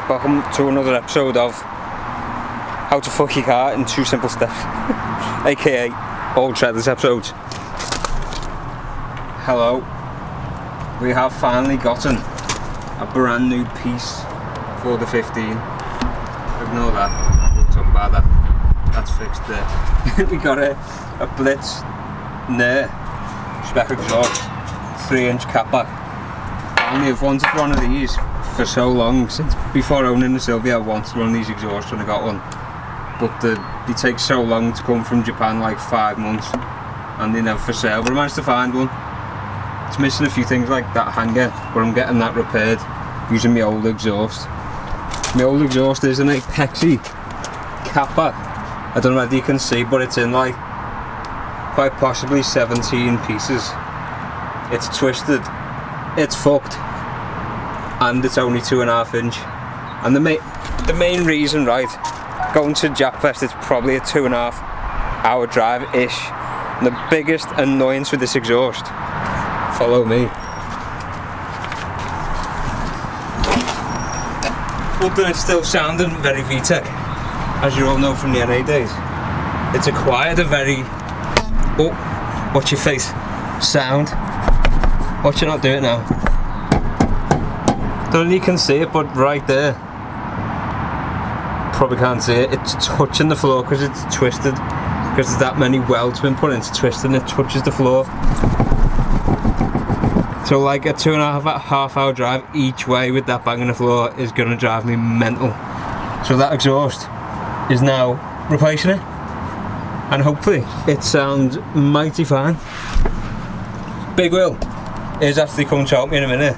welcome to another episode of How to Fuck Your Car in 2 Simple Steps, aka all Treadless episodes. Hello, we have finally gotten a brand new piece for the 15. Ignore that, we'll talk about that, that's fixed there. We got a Blitz Nair spec exhaust, 3-inch catback. I only have wanted one of these for so long. Since before owning the Silvia, I wanted one of these exhausts when I got one. But they take so long to come from Japan, like 5 months, and they're never for sale. But I managed to find one. It's missing a few things like that hanger, but I'm getting that repaired using my old exhaust. My old exhaust is an Apexi catback. I don't know whether you can see, but it's in like quite possibly 17 pieces. It's twisted. It's fucked, and it's only 2.5 inch. And the main reason, right, going to Japfest, it's probably a 2.5 hour drive ish. And the biggest annoyance with this exhaust, follow me. Other than it's still sounding very VTEC, as you all know from the NA days, it's acquired a very, oh, watch your face, sound. Watch it not do it now. Don't know if you can see it, but right there, probably can't see it. It's touching the floor because it's twisted. Because there's that many welds been put in, it's twisted and it touches the floor. So like a 2.5 hour drive each way with that bang on the floor is gonna drive me mental. So that exhaust is now replacing it, and hopefully it sounds mighty fine. Big Will is actually coming to help me in a minute.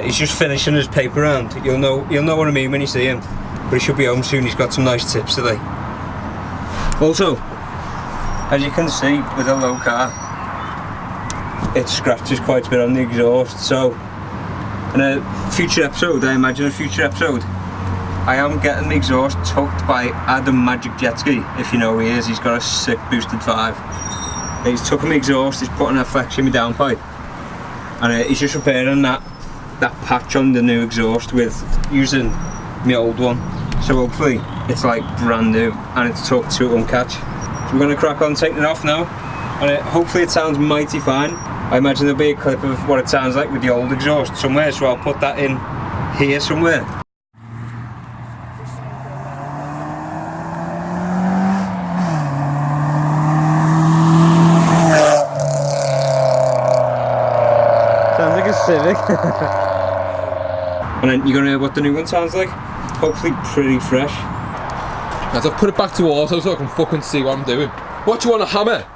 He's just finishing his paper round. You'll know what I mean when you see him. But he should be home soon. He's got some nice tips today. Also, as you can see with a low car, it scratches quite a bit on the exhaust. So, in a future episode, I imagine a future episode, I am getting the exhaust tucked by Adam Magic Jet Ski. If you know who he is, he's got a sick boosted 5. He's tucking the exhaust. He's putting a flex in my downpipe. And he's just repairing that patch on the new exhaust with using my old one. So hopefully it's like brand new and it's tucked so it won't catch. So we're going to crack on taking it off now, and hopefully it sounds mighty fine. I imagine there'll be a clip of what it sounds like with the old exhaust somewhere, so I'll put that in here somewhere. Sounds like a Civic. And then you're gonna hear what the new one sounds like. Hopefully pretty fresh. As I put it back to auto so I can fucking see what I'm doing. What do you want, a hammer?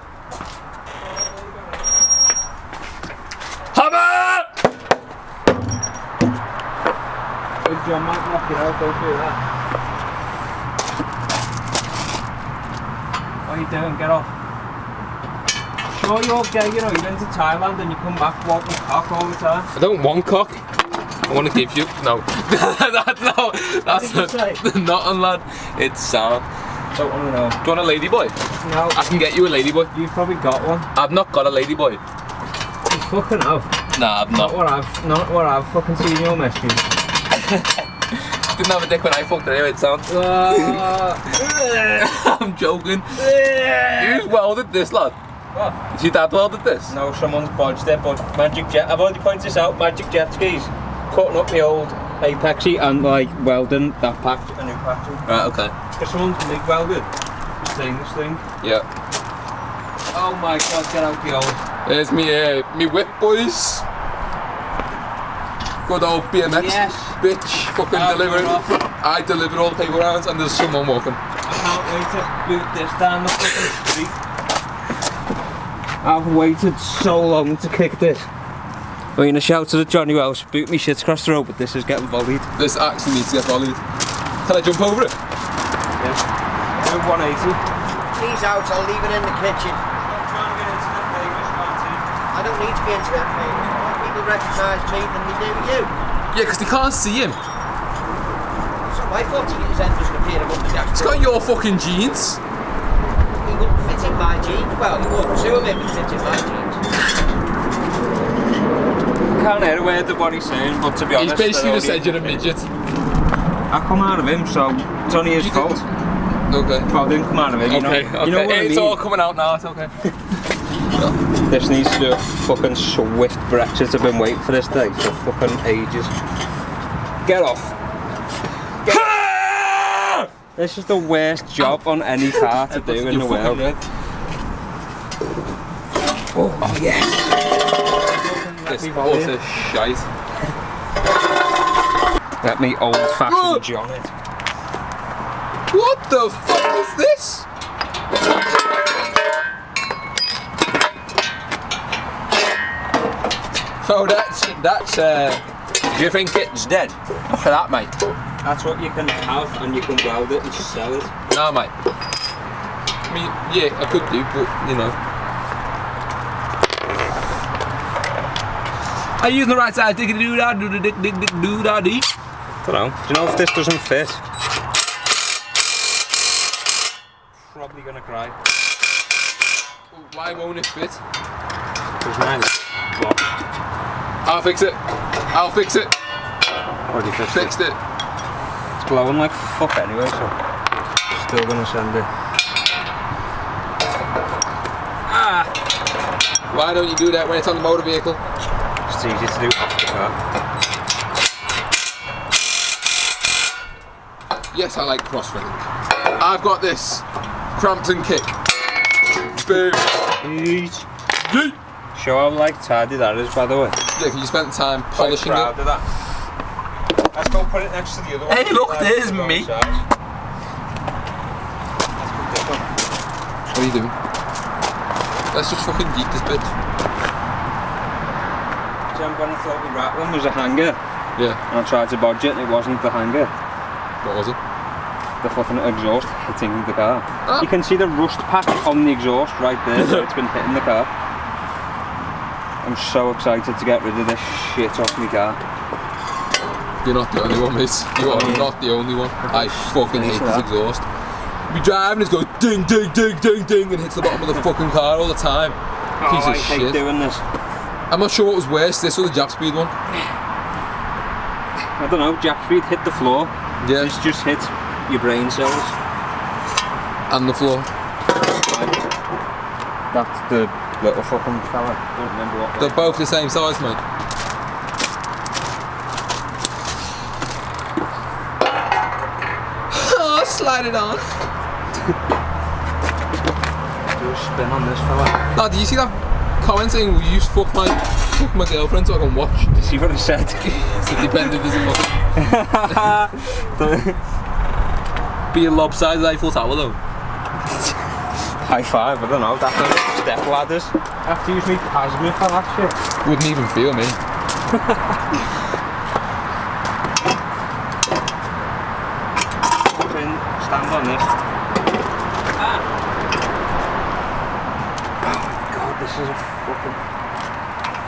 Hammer! Big John might knock it out, don't do that. What are you doing? Get off. Sure you're okay, you know, you've been to Thailand and you come back walking cock all the time. I don't want cock. I want to give you, no. That's not, lad. It's sound. Don't want to know. Do you want a ladyboy? No. I can get you a ladyboy. You've probably got one. I've not got a ladyboy. You fucking have. Nah, I've not. Not what I've fucking seen your messages. Didn't have a dick when I fucked it anyway, it sounds. I'm joking. Who's welded this, lad? What? Is your dad welded this? No, someone's bodged it, but Magic Jet, I've already pointed this out, Magic Jet Skis, cutting up my old Apexi and like welding that patch, a new patch. Right, okay. Because someone's MIG welded the stainless thing. Yeah. Oh my god, get out the old. There's me whip, boys. Good old BMX, yes. Bitch, fucking delivering. I deliver all the paper rounds and there's someone walking. I can't wait to boot this down the fucking street. I've waited so long to kick this. I'm gonna shout to the Johnny Wells, boot me shit across the road, but this is getting volleyed. This actually needs to get volleyed. Can I jump over it? Yes. Do 180. He's out, I'll leave it in the kitchen. Stop trying to get internet famous, Martin. I don't need to be internet famous. People recognise me than they do you. Yeah, because they can't see him. It's not my fault his end doesn't appear above the dashboard. It's got your fucking jeans. He wouldn't fit in my jeans. Well, he would. Two of them would fit in my jeans. I can't hear a word of what he's saying, but to be honest, he's basically just said you're a midget. I come out of him, so it's only his fault. Okay. Well, I didn't come out of him, you know. Okay, You know what I it's mean? all coming out now, it's okay. This needs to do a fucking swift Brexit. I've been waiting for this day for fucking ages. Get off. Get off. This is the worst job on any car to do in the world. Oh yes. This horse is shite. Let me old-fashioned John it. What the fuck is this? Oh, that's. Do you think it's dead? Look at that, mate. That's what you can have, and you can weld it and sell it. No, mate. I mean, yeah, I could do, but you know. Are you using the right side? Diggity doo da doo dick dick dick doo da dee. Don't know. Do you know if this doesn't fit? Probably gonna cry. Why won't it fit? Because mine is blocked. I'll fix it. I'll fix it. Already Fixed it. It's blowing like fuck anyway, so still gonna send it. Ah! Why don't you do that when it's on the motor vehicle? It's easy to do off the car. Yes, I like crossfitting. I've got this Crampton kick. Boom. Yeet. Yeet. Show how like tidy that is, by the way. Yeah, you spent time polishing Quite proud it. of that. Let's go put it next to the other one. Hey, look, Like, there's both me. sides. Let's put this one. What are you doing? Let's just fucking geek this bitch. Jump on the floaty rat one was a hanger, Yeah. and I tried to bodge it and it wasn't the hanger. What was it? The fucking exhaust hitting the car. Ah. You can see the rust patch on the exhaust right there where it's been hitting the car. I'm so excited to get rid of this shit off my car. You're not the only one, mate. You are not the only one. I fucking hate this exhaust. You be driving, it goes ding, ding, ding, ding, ding, and hits the bottom of the fucking car all the time. Piece I of hate shit. doing this. I'm not sure what was worse, this or the Jap Speed one. I don't know, Jack Speed hit the floor. Yeah. This just hit your brain cells. And the floor. That's the little fucking fella. I don't remember what. They're both the same size, mate. Oh, slide it on. Do a spin on this fella. Oh, did you see that comment saying, will you fuck my girlfriend so I can watch? Did you see what I said? It's independent as a fucking. Be a lopsided Eiffel Tower though. High five, I don't know, that's like step ladders. I have to use me plasma for that shit. Wouldn't even feel me. Fucking stand on this. Ah. Oh my god, this is a fucking...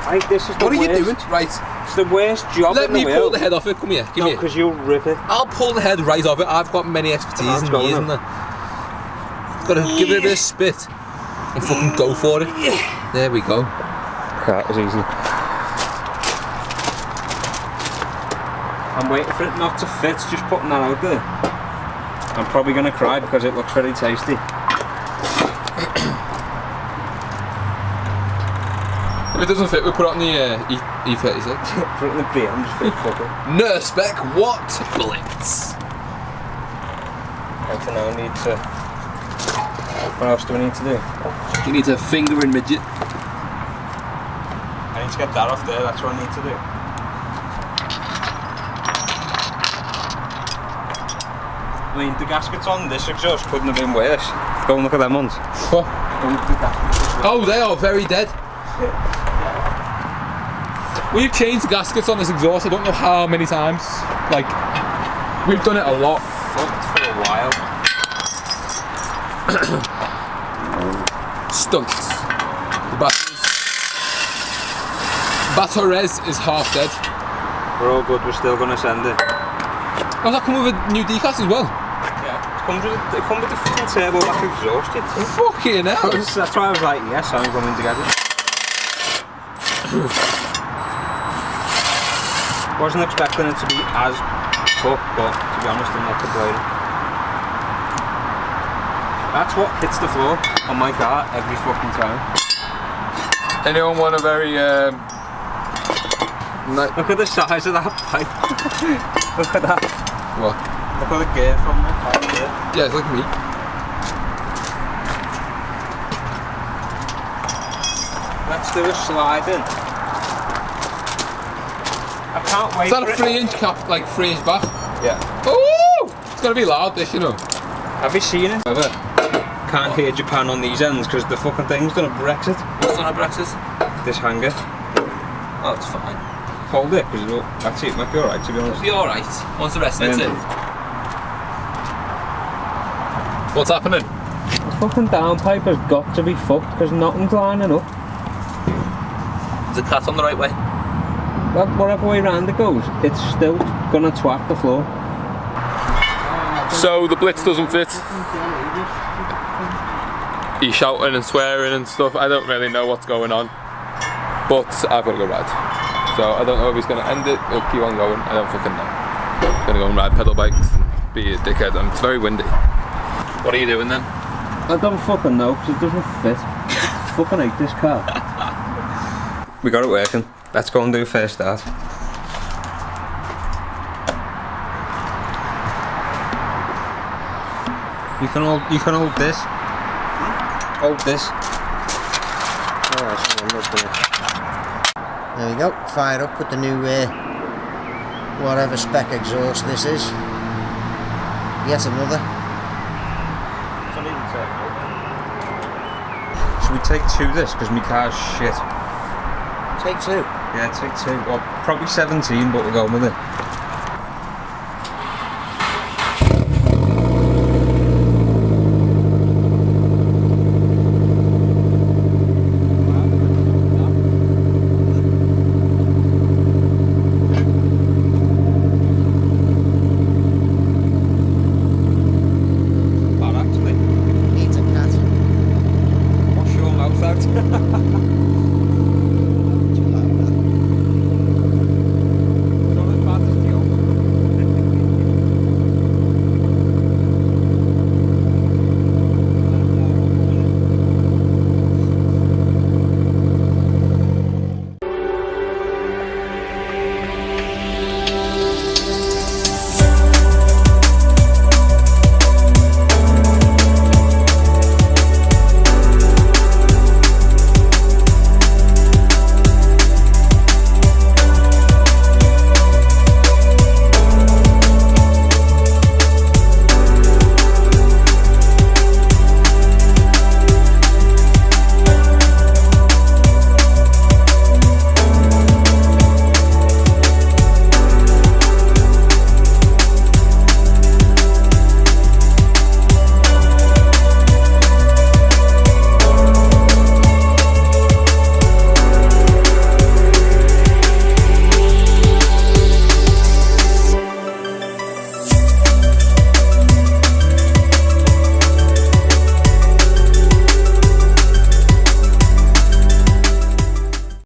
Like, this is the What are you worst- doing? Right. It's the worst job Let in me the pull world. the head off it. Come here. Give No, me it. because you'll rip it. I'll pull the head right off it. I've got many expertise Let's and go years then. in there. Gotta give it a bit of spit and fucking go for it. There we go. That was easy. I'm waiting for it not to fit, just putting that out there. I'm probably going to cry because it looks very tasty. If it doesn't fit, we'll put it on the E36. Put it in the beer, I'm just a bit fucker. Nurse spec, what? Bullets. I now need to... What else do we need to do? You need a finger in midget. I need to get that off there, that's what I need to do. I mean, the gaskets on this exhaust couldn't have been worse. Go and look at them ones. What? Go and look at the gaskets. Oh, they are very dead. We've changed the gaskets on this exhaust, I don't know how many times. Like, we've done it a lot. Fucked for a while. Stunts. The Batores is half dead. We're all good, we're still going to send it. Oh, that come with a new decals as well? Yeah, it comes with the fucking turbo back exhaust, you think? Fucking hell. That's why I was like, yes, I'm coming together. Wasn't expecting it to be as tough, but to be honest, I'm not complaining. That's what hits the floor on my car every fucking time. Anyone want a very Look at the size of that pipe. Look at that. what? Look at the gear from that pipe there. Yeah, it's like me. Let's do a sliding. I can't wait Is that for a 3-inch cap, like 3-inch back? Yeah. Ooh! It's gonna be loud, this, you know. Have you seen it? Ever? Can't hear Japan on these ends because the fucking thing's done a Brexit. What's on a Brexit? This hanger. Oh, it's fine. Hold it, because actually it might be alright to be honest. It'll be alright once the rest of it's in. What's happening? The fucking downpipe has got to be fucked because nothing's lining up. Is the cat on the right way? Well, whatever way round it goes, it's still gonna twat the floor. So the blitz doesn't fit. He's shouting and swearing and stuff. I don't really know what's going on, but I've got to go ride. So I don't know if he's going to end it or keep on going. I don't fucking know. I'm going to go and ride pedal bikes, be a dickhead, and it's very windy. What are you doing then? I don't fucking know because it doesn't fit. I fucking hate this car. We got it working. Let's go and do first start. You can hold this. Hold this. Alright, so I'm looking at. There we go, fire up with the new whatever spec exhaust this is. Yet another. Should we take two this? Because my car's shit. Take two. Yeah, take two. Well, probably 17, but we're going with it.